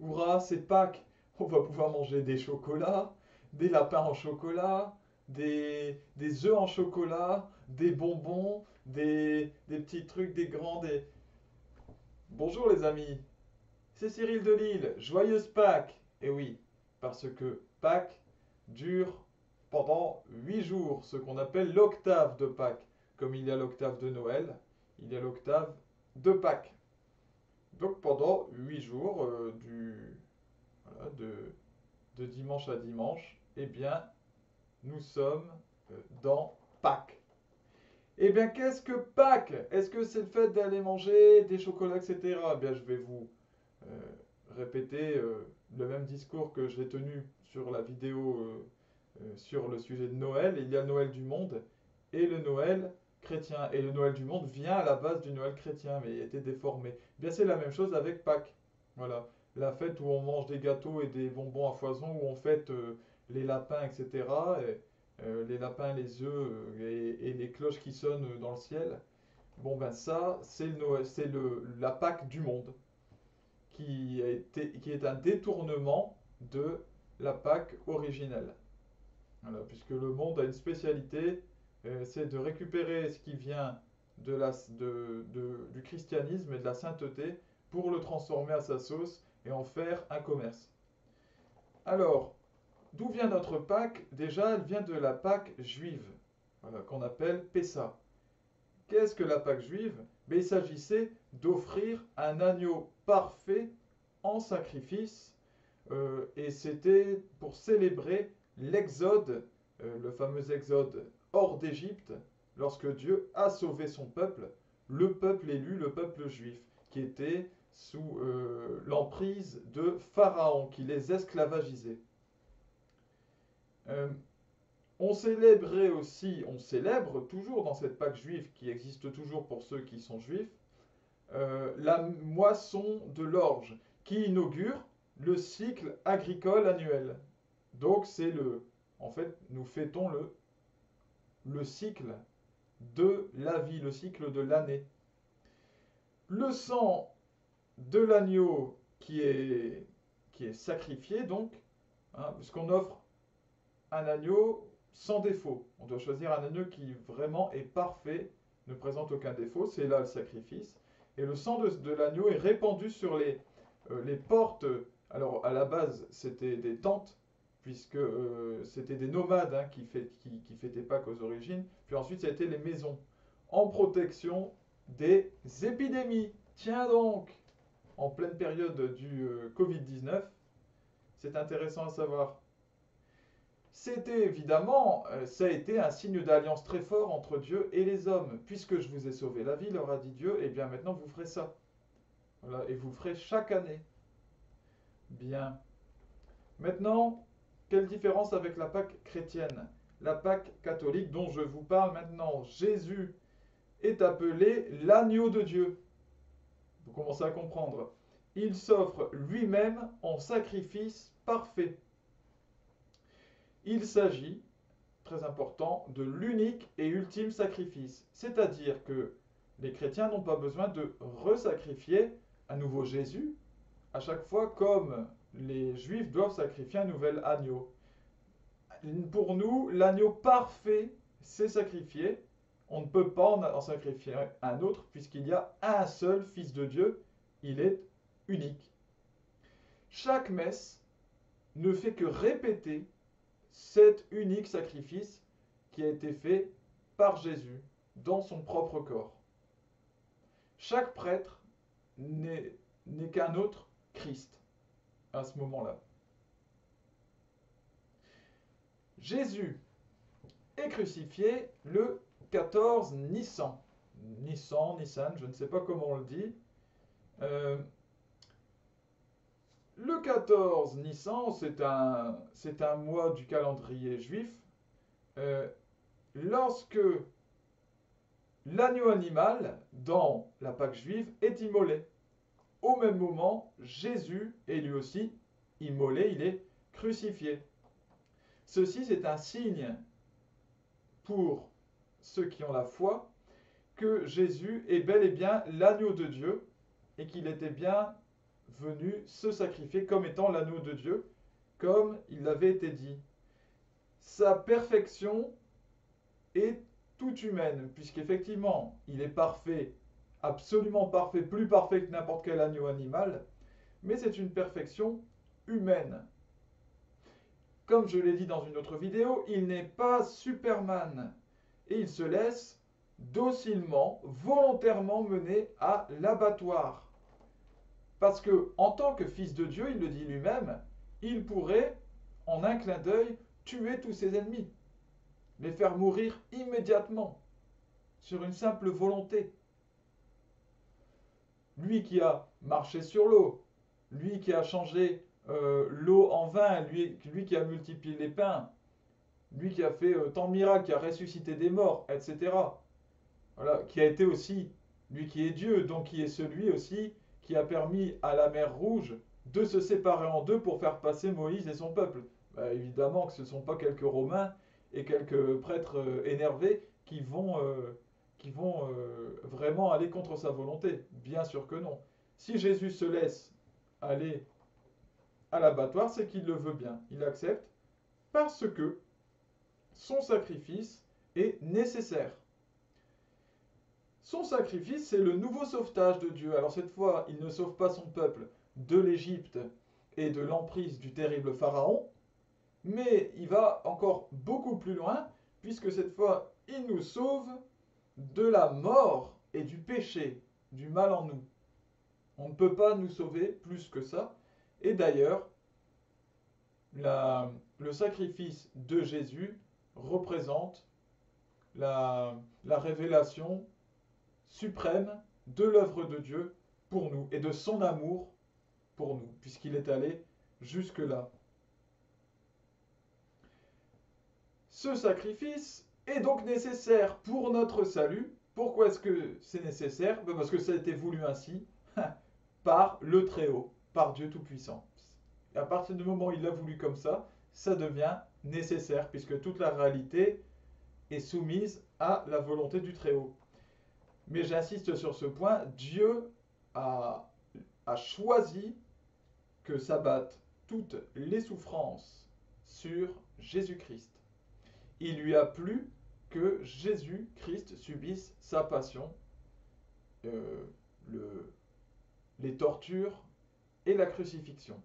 Hurrah, c'est Pâques! On va pouvoir manger des chocolats, des lapins en chocolat, des œufs en chocolat, des bonbons, des petits trucs, des grands, des... Bonjour les amis, c'est Cyril de Lille, joyeuse Pâques! Et oui, parce que Pâques dure pendant 8 jours, ce qu'on appelle l'octave de Pâques. Comme il y a l'octave de Noël, il y a l'octave de Pâques. Donc pendant 8 jours, voilà, de dimanche à dimanche, eh bien, nous sommes dans Pâques. Eh bien, qu'est-ce que Pâques? Est-ce que c'est le fait d'aller manger des chocolats, etc.? Eh bien, je vais vous euh, répéter le même discours que je l'ai tenu sur la vidéo sur le sujet de Noël. Il y a le Noël du monde et le Noël chrétien. Et le Noël du monde vient à la base du Noël chrétien, mais il a été déformé. Eh bien, c'est la même chose avec Pâques. Voilà. La fête où on mange des gâteaux et des bonbons à foison, où on fête les lapins, etc. Les lapins, les œufs et les cloches qui sonnent dans le ciel. Bon, ben ça, c'est la Pâque du monde qui est un détournement de la Pâque originelle. Voilà, puisque le monde a une spécialité, c'est de récupérer ce qui vient du christianisme et de la sainteté pour le transformer à sa sauce et en faire un commerce. Alors, d'où vient notre Pâque? Déjà, elle vient de la Pâque juive, voilà, qu'on appelle Pessa. Qu'est-ce que la Pâque juive? Mais il s'agissait d'offrir un agneau parfait en sacrifice, et c'était pour célébrer l'exode, le fameux exode hors d'Égypte, lorsque Dieu a sauvé son peuple, le peuple élu, le peuple juif, qui était sous l'emprise de Pharaon, qui les esclavagisait. Euh, On célébrait aussi, on célèbre toujours dans cette Pâque juive qui existe toujours pour ceux qui sont juifs, la moisson de l'orge qui inaugure le cycle agricole annuel. Donc en fait, nous fêtons le cycle de la vie, le cycle de l'année. Le sang de l'agneau qui est sacrifié donc, hein, puisqu'on offre un agneau sans défaut. On doit choisir un agneau qui vraiment est parfait, ne présente aucun défaut. C'est là le sacrifice. Et le sang de l'agneau est répandu sur les portes. Alors à la base, c'était des tentes, puisque c'était des nomades hein, qui fêtaient Pâques aux origines. Puis ensuite, ça a été les maisons, en protection des épidémies. Tiens donc, en pleine période du Covid-19, c'est intéressant à savoir. C'était évidemment, ça a été un signe d'alliance très fort entre Dieu et les hommes. Puisque je vous ai sauvé la vie, leur a dit Dieu, et bien maintenant vous ferez ça. Voilà, et vous le ferez chaque année. Bien. Maintenant, quelle différence avec la Pâque chrétienne? La Pâque catholique dont je vous parle maintenant. Jésus est appelé l'agneau de Dieu. Vous commencez à comprendre. Il s'offre lui-même en sacrifice parfait. Il s'agit très important, de l'unique et ultime sacrifice. C'est-à-dire que les chrétiens n'ont pas besoin de resacrifier à nouveau Jésus à chaque fois comme les juifs doivent sacrifier un nouvel agneau. Pour nous, l'agneau parfait, c'est sacrifié. On ne peut pas en sacrifier un autre puisqu'il y a un seul Fils de Dieu. Il est unique. Chaque messe ne fait que répéter cet unique sacrifice qui a été fait par Jésus dans son propre corps. Chaque prêtre n'est qu'un autre Christ à ce moment-là. Jésus est crucifié le 14 Nissan. Nissan, je ne sais pas comment on le dit. Euh, le 14 Nissan, c'est un mois du calendrier juif. Euh, Lorsque l'agneau animal, dans la Pâque juive, est immolé. Au même moment, Jésus est lui aussi immolé, il est crucifié. Ceci, c'est un signe pour ceux qui ont la foi que Jésus est bel et bien l'agneau de Dieu et qu'il était bien venu se sacrifier comme étant l'agneau de Dieu, comme il l'avait été dit. Sa perfection est toute humaine, puisqu'effectivement, il est parfait, absolument parfait, plus parfait que n'importe quel agneau animal, mais c'est une perfection humaine. Comme je l'ai dit dans une autre vidéo, il n'est pas Superman, et il se laisse docilement, volontairement mener à l'abattoir. Parce que, en tant que fils de Dieu, il le dit lui-même, il pourrait, en un clin d'œil, tuer tous ses ennemis, les faire mourir immédiatement, sur une simple volonté. Lui qui a marché sur l'eau, lui qui a changé l'eau en vin, lui qui a multiplié les pains, lui qui a fait tant de miracles, qui a ressuscité des morts, etc. Voilà, qui a été aussi, lui qui est Dieu, donc qui est celui aussi qui a permis à la mer Rouge de se séparer en deux pour faire passer Moïse et son peuple. Bah, évidemment que ce ne sont pas quelques Romains et quelques prêtres énervés qui vont vraiment aller contre sa volonté. Bien sûr que non. Si Jésus se laisse aller à l'abattoir, c'est qu'il le veut bien. Il accepte parce que son sacrifice est nécessaire. Son sacrifice, c'est le nouveau sauvetage de Dieu. Alors cette fois, il ne sauve pas son peuple de l'Égypte et de l'emprise du terrible Pharaon, mais il va encore beaucoup plus loin, puisque cette fois, il nous sauve de la mort et du péché, du mal en nous. On ne peut pas nous sauver plus que ça. Et d'ailleurs, le sacrifice de Jésus représente la révélation suprême de l'œuvre de Dieu pour nous et de son amour pour nous, puisqu'il est allé jusque-là. Ce sacrifice est donc nécessaire pour notre salut. Pourquoi est-ce que c'est nécessaire? Parce que ça a été voulu ainsi par le Très-Haut, par Dieu Tout-Puissant. Et à partir du moment où il l'a voulu comme ça devient nécessaire, puisque toute la réalité est soumise à la volonté du Très-Haut. Mais j'insiste sur ce point, Dieu a choisi que s'abattent toutes les souffrances sur Jésus-Christ. Il lui a plu que Jésus-Christ subisse sa passion, euh, les tortures et la crucifixion.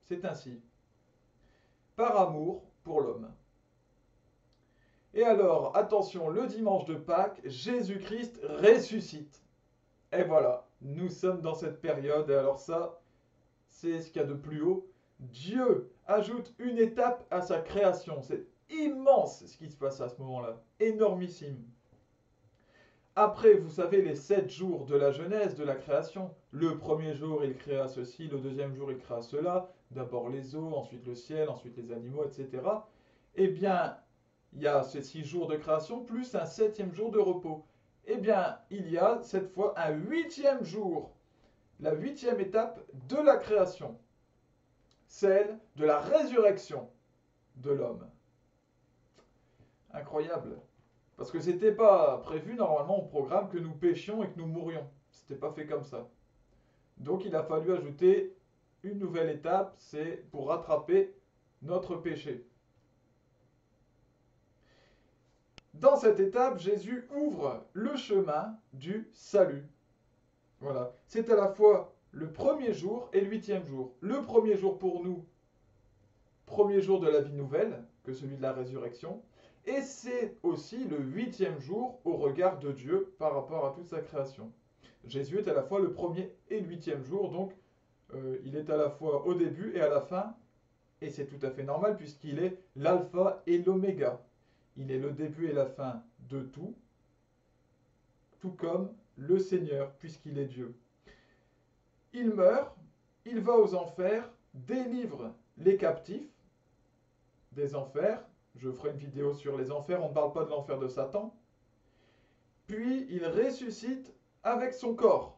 C'est ainsi, par amour pour l'homme. Et alors, attention, le dimanche de Pâques, Jésus-Christ ressuscite. Et voilà, nous sommes dans cette période, et alors ça, c'est ce qu'il y a de plus haut. Dieu ajoute une étape à sa création. C'est immense ce qui se passe à ce moment-là, énormissime. Après, vous savez, les 7 jours de la Genèse, de la création. Le premier jour, il créa ceci, le deuxième jour, il créa cela. D'abord les eaux, ensuite le ciel, ensuite les animaux, etc. Eh bien, il y a ces 6 jours de création, plus un 7e jour de repos. Eh bien, il y a cette fois un 8e jour, la 8e étape de la création, celle de la résurrection de l'homme. Incroyable. Parce que c'était pas prévu normalement au programme que nous péchions et que nous mourions. C'était pas fait comme ça. Donc il a fallu ajouter une nouvelle étape, c'est pour rattraper notre péché. Dans cette étape, Jésus ouvre le chemin du salut. Voilà. C'est à la fois le premier jour et le 8e jour. Le premier jour pour nous, premier jour de la vie nouvelle, que celui de la résurrection. Et c'est aussi le 8e jour au regard de Dieu par rapport à toute sa création. Jésus est à la fois le premier et le 8e jour, donc il est à la fois au début et à la fin, et c'est tout à fait normal puisqu'il est l'alpha et l'oméga. Il est le début et la fin de tout comme le Seigneur, puisqu'il est Dieu. Il meurt, il va aux enfers, délivre les captifs des enfers. Je ferai une vidéo sur les enfers, on ne parle pas de l'enfer de Satan. Puis il ressuscite avec son corps.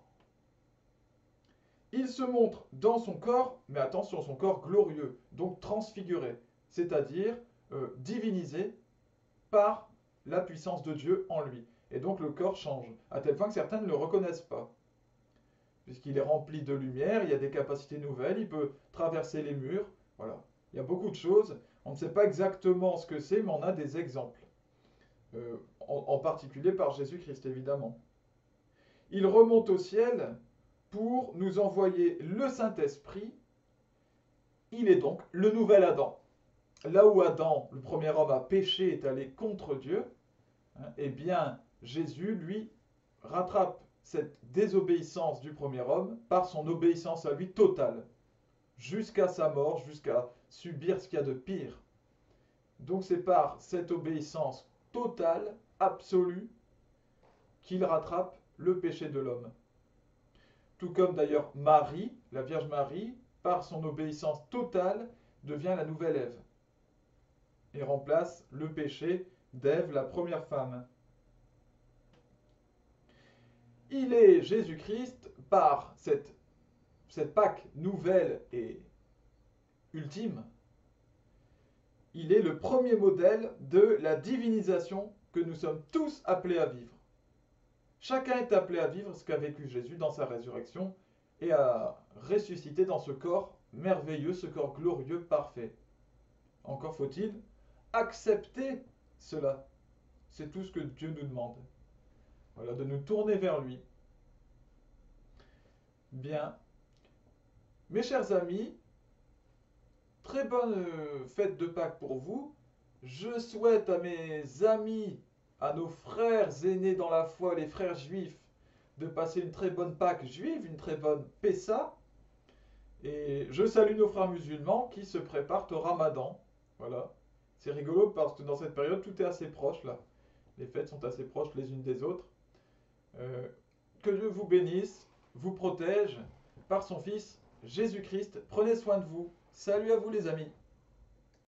Il se montre dans son corps, mais attention, son corps glorieux, donc transfiguré, c'est-à-dire divinisé par la puissance de Dieu en lui. Et donc le corps change, à tel point que certains ne le reconnaissent pas. puisqu'il est rempli de lumière, il y a des capacités nouvelles, il peut traverser les murs, voilà. Il y a beaucoup de choses, on ne sait pas exactement ce que c'est, mais on a des exemples. En particulier par Jésus-Christ, évidemment. Il remonte au ciel pour nous envoyer le Saint-Esprit. Il est donc le nouvel Adam. Là où Adam, le premier homme, a péché, est allé contre Dieu, eh bien, Jésus, lui, rattrape cette désobéissance du premier homme par son obéissance à lui totale, jusqu'à sa mort, jusqu'à subir ce qu'il y a de pire. Donc c'est par cette obéissance totale, absolue, qu'il rattrape le péché de l'homme. Tout comme d'ailleurs Marie, la Vierge Marie, par son obéissance totale, devient la nouvelle Ève et remplace le péché d'Ève, la première femme. Il est Jésus-Christ par cette Pâque nouvelle et ultime. Il est le premier modèle de la divinisation que nous sommes tous appelés à vivre. Chacun est appelé à vivre ce qu'a vécu Jésus dans sa résurrection et à ressusciter dans ce corps merveilleux, ce corps glorieux, parfait. Encore faut-il accepter cela. C'est tout ce que Dieu nous demande. Voilà, de nous tourner vers lui. Bien. Mes chers amis, très bonne fête de Pâques pour vous. Je souhaite à mes amis, à nos frères aînés dans la foi, les frères juifs, de passer une très bonne Pâques juive, une très bonne Pessa. Et je salue nos frères musulmans qui se préparent au Ramadan. Voilà. C'est rigolo parce que dans cette période, tout est assez proche là. Les fêtes sont assez proches les unes des autres. Que Dieu vous bénisse, vous protège par son Fils Jésus-Christ. Prenez soin de vous. Salut à vous les amis.